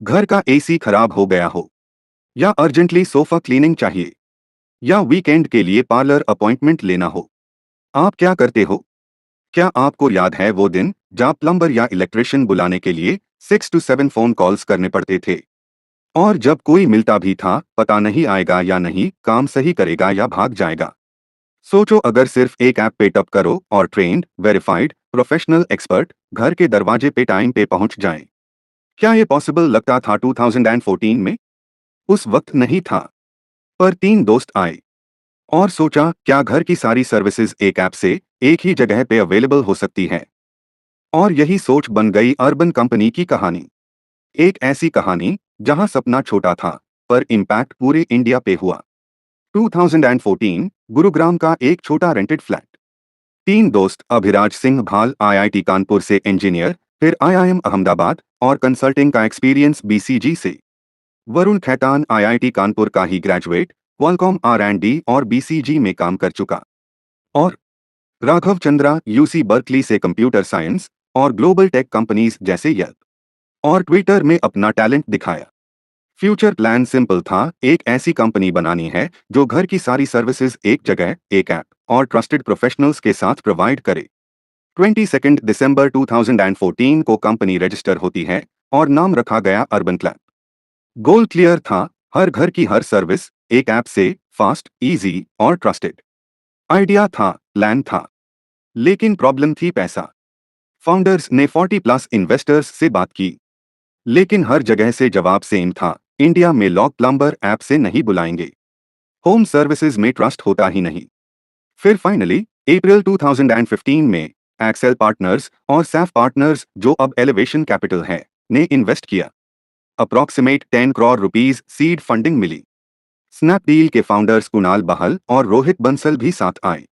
घर का एसी खराब हो गया हो, या अर्जेंटली सोफा क्लीनिंग चाहिए, या वीकेंड के लिए पार्लर अपॉइंटमेंट लेना हो। आप क्या करते हो? क्या आपको याद है वो दिन जब प्लम्बर या इलेक्ट्रिशियन बुलाने के लिए 6 to 7 फोन कॉल्स करने पड़ते थे? और जब कोई मिलता भी था, पता नहीं आएगा या नहीं, काम सही करेगा या भाग जाएगा। सोचो अगर सिर्फ एक ऐप पे टप करो और ट्रेंड, वेरीफाइड, प्रोफेशनल एक्सपर्ट घर के दरवाजे पे टाइम पे पहुंच जाएं। क्या ये पॉसिबल लगता था 2014 में? उस वक्त नहीं था। पर तीन दोस्त आए और सोचा क्या घर की सारी सर्विसेज एक ऐप से एक ही जगह पे अवेलेबल हो सकती है। और यही सोच बन गई अर्बन कंपनी की कहानी। एक ऐसी कहानी जहां सपना छोटा था पर इम्पैक्ट पूरे इंडिया पे हुआ। 2014 गुरुग्राम का एक छोटा रेंटेड फ्लैट। तीन दोस्त अभिराज सिंह भाल आईआईटी कानपुर से इंजीनियर, फिर आईआईएम अहमदाबाद और कंसल्टिंग का एक्सपीरियंस बीसीजी से। वरुण खैतान आईआईटी कानपुर का ही ग्रेजुएट, क्वालकॉम आर&डी और बीसीजी में काम कर चुका। और राघव चंद्रा यूसी बर्कली से कंप्यूटर साइंस और ग्लोबल टेक कंपनीज जैसे येल्प और ट्विटर में अपना टैलेंट दिखाया। फ्यूचर प्लान सिंपल था, एक ऐसी कंपनी बनानी है जो घर की सारी सर्विसेज एक जगह, एक ऐप और ट्रस्टेड प्रोफेशनल्स के साथ प्रोवाइड करे। 22 दिसंबर 2014 को कंपनी रजिस्टर होती है और नाम रखा गया अर्बन क्लैप। गोल क्लियर था, हर घर की हर सर्विस एक ऐप से, फास्ट, इजी और ट्रस्टेड। आइडिया था, प्लान था, लेकिन प्रॉब्लम थी पैसा। फाउंडर्स ने 40+ इन्वेस्टर्स से बात की, लेकिन हर जगह से जवाब सेम था, इंडिया में लॉक प्लम्बर ऐप से नहीं बुलाएंगे, होम सर्विसेज में ट्रस्ट होता ही नहीं। फिर फाइनली अप्रैल 2015 में एक्सेल पार्टनर्स और सैफ पार्टनर्स, जो अब एलिवेशन कैपिटल है, ने इन्वेस्ट किया। Approximate 10 crore rupees seed funding मिली। स्नैपडील के फाउंडर्स कुणाल बहल और रोहित बंसल भी साथ आए।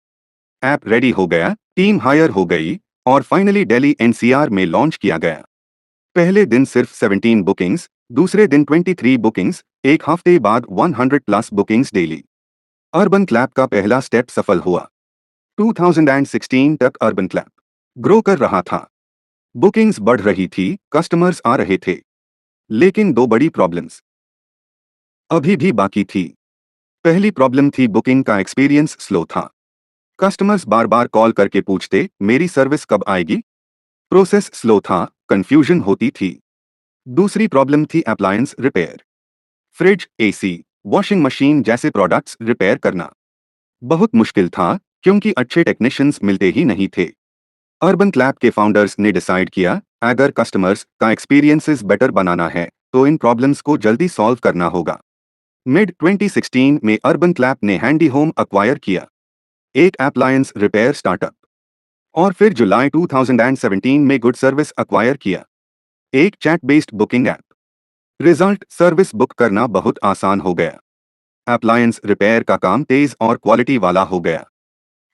ऐप रेडी हो गया, टीम हायर हो गई और फाइनली दिल्ली एनसीआर में लॉन्च किया गया। पहले दिन सिर्फ 17 बुकिंग्स, दूसरे दिन 23 बुकिंग्स, एक हफ्ते बाद 100+ बुकिंग्स डेली। अर्बन क्लैप का पहला स्टेप सफल हुआ। 2016 तक अर्बन क्लैप ग्रो कर रहा था। बुकिंग्स बढ़ रही थी, कस्टमर्स आ रहे थे। लेकिन दो बड़ी प्रॉब्लम्स अभी भी बाकी थी। पहली प्रॉब्लम थी बुकिंग का एक्सपीरियंस स्लो था। कस्टमर्स बार बार कॉल करके पूछते, मेरी सर्विस कब आएगी? प्रोसेस स्लो था, कंफ्यूजन होती थी। दूसरी प्रॉब्लम थी appliance repair. Fridge, AC, washing machine जैसे प्रोडक्ट्स रिपेयर करना बहुत मुश्किल था, क्योंकि अच्छे टेक्नीशियंस मिलते ही नहीं थे। अर्बन क्लैप के फाउंडर्स ने डिसाइड किया, अगर कस्टमर्स का एक्सपीरियंसेस बेटर बनाना है तो इन प्रॉब्लम्स को जल्दी सॉल्व करना होगा। मिड 2016 में अर्बन क्लैप ने हैंडी होम अक्वायर किया, एक अप्लायंस रिपेयर स्टार्टअप। और फिर जुलाई 2017 में गुड सर्विस अक्वायर किया, एक chat based booking app. Result, service book करना बहुत आसान हो गया। अप्लायंस रिपेयर का काम तेज और क्वालिटी वाला हो गया।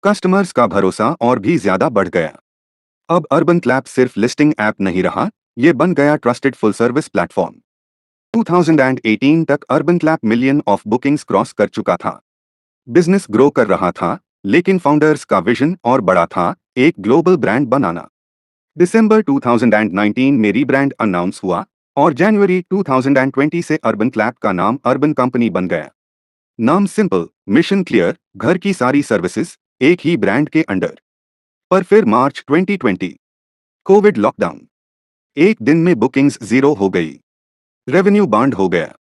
कस्टमर्स का भरोसा और भी ज्यादा बढ़ गया। अब अर्बन क्लैप सिर्फ लिस्टिंग ऐप नहीं रहा, ये बन गया ट्रस्टेड फुल सर्विस प्लेटफॉर्म। 2018 तक urban clap million of bookings cross कर चुका था। बिजनेस ग्रो कर रहा था, लेकिन फाउंडर्स का विजन और बड़ा था, एक ग्लोबल ब्रांड बनाना। दिसंबर 2019 में रीब्रांड अनाउंस हुआ और जनवरी 2020 से अर्बन क्लैप का नाम अर्बन कंपनी बन गया। नाम सिंपल, मिशन क्लियर, घर की सारी सर्विसेज एक ही ब्रांड के अंडर। पर फिर मार्च 2020, कोविड लॉकडाउन। एक दिन में बुकिंग्स जीरो हो गई, रेवेन्यू बांड हो गया,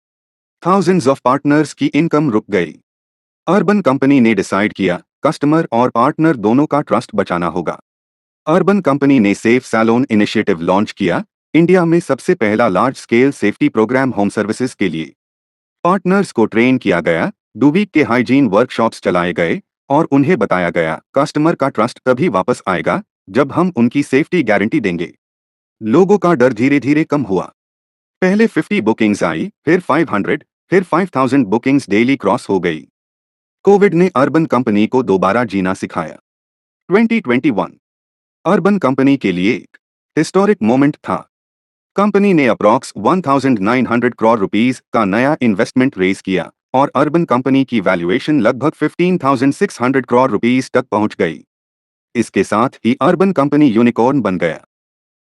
थाउजेंड्स ऑफ पार्टनर्स की इनकम रुक गई। अर्बन कंपनी ने डिसाइड किया, कस्टमर और पार्टनर दोनों का ट्रस्ट बचाना होगा। अर्बन कंपनी ने सेफ सैलून इनिशिएटिव लॉन्च किया, इंडिया में सबसे पहला large scale safety program home services के लिए। पार्टनर्स को ट्रेन किया गया, 2 वीक के हाइजीन वर्कशॉप्स चलाए गए और उन्हें बताया गया, कस्टमर का ट्रस्ट तभी वापस आएगा जब हम उनकी सेफ्टी गारंटी देंगे। लोगों का डर धीरे धीरे कम हुआ। पहले 50 बुकिंग्स आई, फिर 500, फिर 5000 बुकिंग्स डेली क्रॉस हो गई। कोविड ने अर्बन कंपनी को दोबारा जीना सिखाया। 2021 अर्बन कंपनी के लिए एक हिस्टोरिक मोमेंट था। कंपनी ने अप्रॉक्स 1900 करोड़ रुपीस का नया इन्वेस्टमेंट रेज किया और अर्बन कंपनी की वैल्यूएशन लगभग 15,600 करोड़ रुपीस तक पहुंच गई। इसके साथ ही अर्बन कंपनी यूनिकॉर्न बन गया।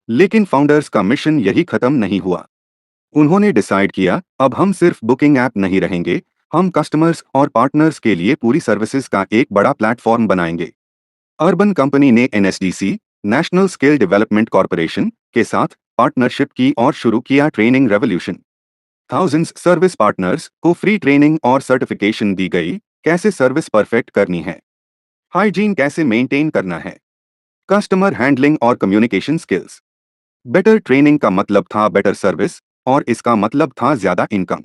लेकिन फाउंडर्स का मिशन यही खत्म नहीं हुआ। उन्होंने डिसाइड किया, अब हम सिर्फ बुकिंग ऐप नहीं रहेंगे, हम कस्टमर्स और पार्टनर्स के लिए पूरी सर्विसेज का एक बड़ा प्लेटफॉर्म बनाएंगे। अर्बन कंपनी ने NSDC, national skill development corporation के साथ पार्टनरशिप की और शुरू किया training revolution. Thousands service partners को फ्री ट्रेनिंग और सर्टिफिकेशन दी गई, कैसे सर्विस परफेक्ट करनी है, हाइजीन कैसे मेंटेन करना है, कस्टमर हैंडलिंग और कम्युनिकेशन स्किल्स। बेटर ट्रेनिंग का मतलब था बेटर सर्विस, और इसका मतलब था ज्यादा इनकम।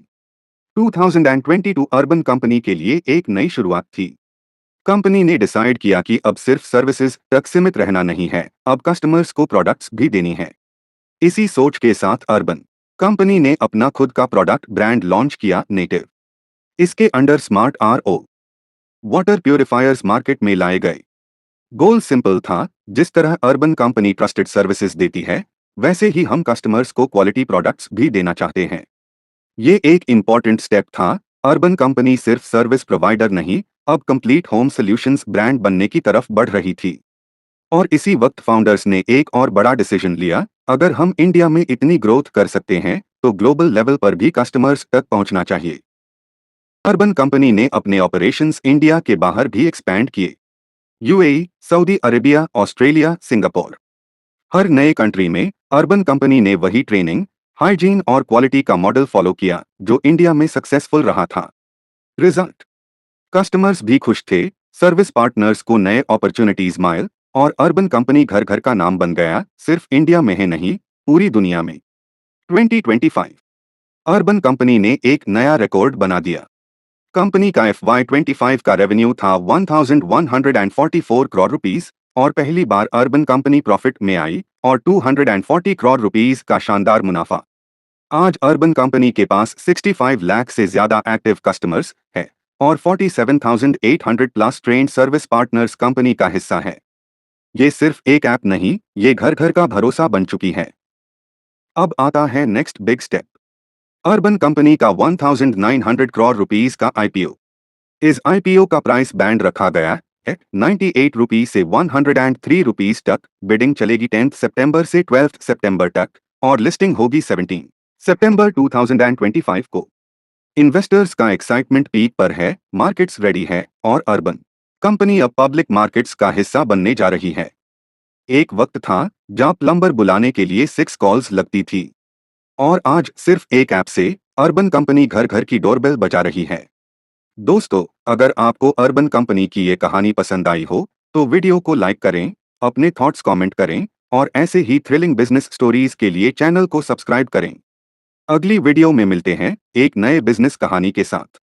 2022 अर्बन कंपनी के लिए एक नई शुरुआत थी। कंपनी ने डिसाइड किया कि अब सिर्फ सर्विसेज तक सीमित रहना नहीं है, अब कस्टमर्स को प्रोडक्ट्स भी देनी है। इसी सोच के साथ अर्बन कंपनी ने अपना खुद का प्रोडक्ट ब्रांड लॉन्च किया, नेटिव। इसके under smart RO water purifiers market में लाए गए। गोल सिंपल था, जिस तरह अर्बन कंपनी ट्रस्टेड सर्विसेज देती है, वैसे ही हम कस्टमर्स को क्वालिटी प्रोडक्ट्स भी देना चाहते हैं। ये एक इम्पॉर्टेंट स्टेप था। अर्बन कंपनी सिर्फ सर्विस प्रोवाइडर नहीं, अब कंप्लीट होम सॉल्यूशंस ब्रांड बनने की तरफ बढ़ रही थी। और इसी वक्त फाउंडर्स ने एक और बड़ा डिसीजन लिया, अगर हम इंडिया में इतनी ग्रोथ कर सकते हैं तो ग्लोबल लेवल पर भी कस्टमर्स तक पहुंचना चाहिए। अर्बन कंपनी ने अपने ऑपरेशंस इंडिया के बाहर भी एक्सपैंड किए। UAE, Saudi Arabia, Australia, Singapore. हर नए कंट्री में अर्बन कंपनी ने वही ट्रेनिंग, हाइजीन और क्वालिटी का मॉडल फॉलो किया जो इंडिया में सक्सेसफुल रहा था। रिजल्ट, कस्टमर्स भी खुश थे, सर्विस पार्टनर्स को नए अपॉर्चुनिटीज मिले, और अर्बन कंपनी घर घर का नाम बन गया, सिर्फ इंडिया में ही नहीं, पूरी दुनिया में। 2025 अर्बन कंपनी ने एक नया रिकॉर्ड बना दिया। कंपनी का FY25 का रेवेन्यू था 1144 करोड़ रुपीस, और पहली बार अर्बन कंपनी प्रॉफिट में आई, और 240 करोड़ रुपीस का शानदार मुनाफा। आज अर्बन कंपनी के पास 65 लाख से ज्यादा एक्टिव कस्टमर्स है, और 47,800 plus trend service partners company का हिस्सा है। ये सिर्फ एक ऐप नहीं, ये घर घर का भरोसा बन चुकी है। अब आता है next big step, urban company का 1900 करोड़ रुपीस का आईपीओ। इस आईपीओ का प्राइस बैंड रखा गया है 98 रुपीस से 103 रुपीस तक। बिडिंग चलेगी 10 सितंबर से 12 सितंबर तक, और लिस्टिंग होगी 17 सितंबर 2025 को। इन्वेस्टर्स का एक्साइटमेंट पीक पर है, मार्केट्स रेडी है, और अर्बन कंपनी अब पब्लिक मार्केट्स का हिस्सा बनने जा रही है। एक वक्त था जहां प्लम्बर बुलाने के लिए 6 कॉल्स लगती थी, और आज सिर्फ एक ऐप से अर्बन कंपनी घर घर की डोरबेल बजा रही है। दोस्तों, अगर आपको अर्बन कंपनी की ये कहानी पसंद आई हो तो वीडियो को लाइक करें, अपने थॉट्स कमेंट करें, और ऐसे ही थ्रिलिंग बिजनेस स्टोरीज के लिए चैनल को सब्सक्राइब करें। अगली वीडियो में मिलते हैं एक नए बिजनेस कहानी के साथ।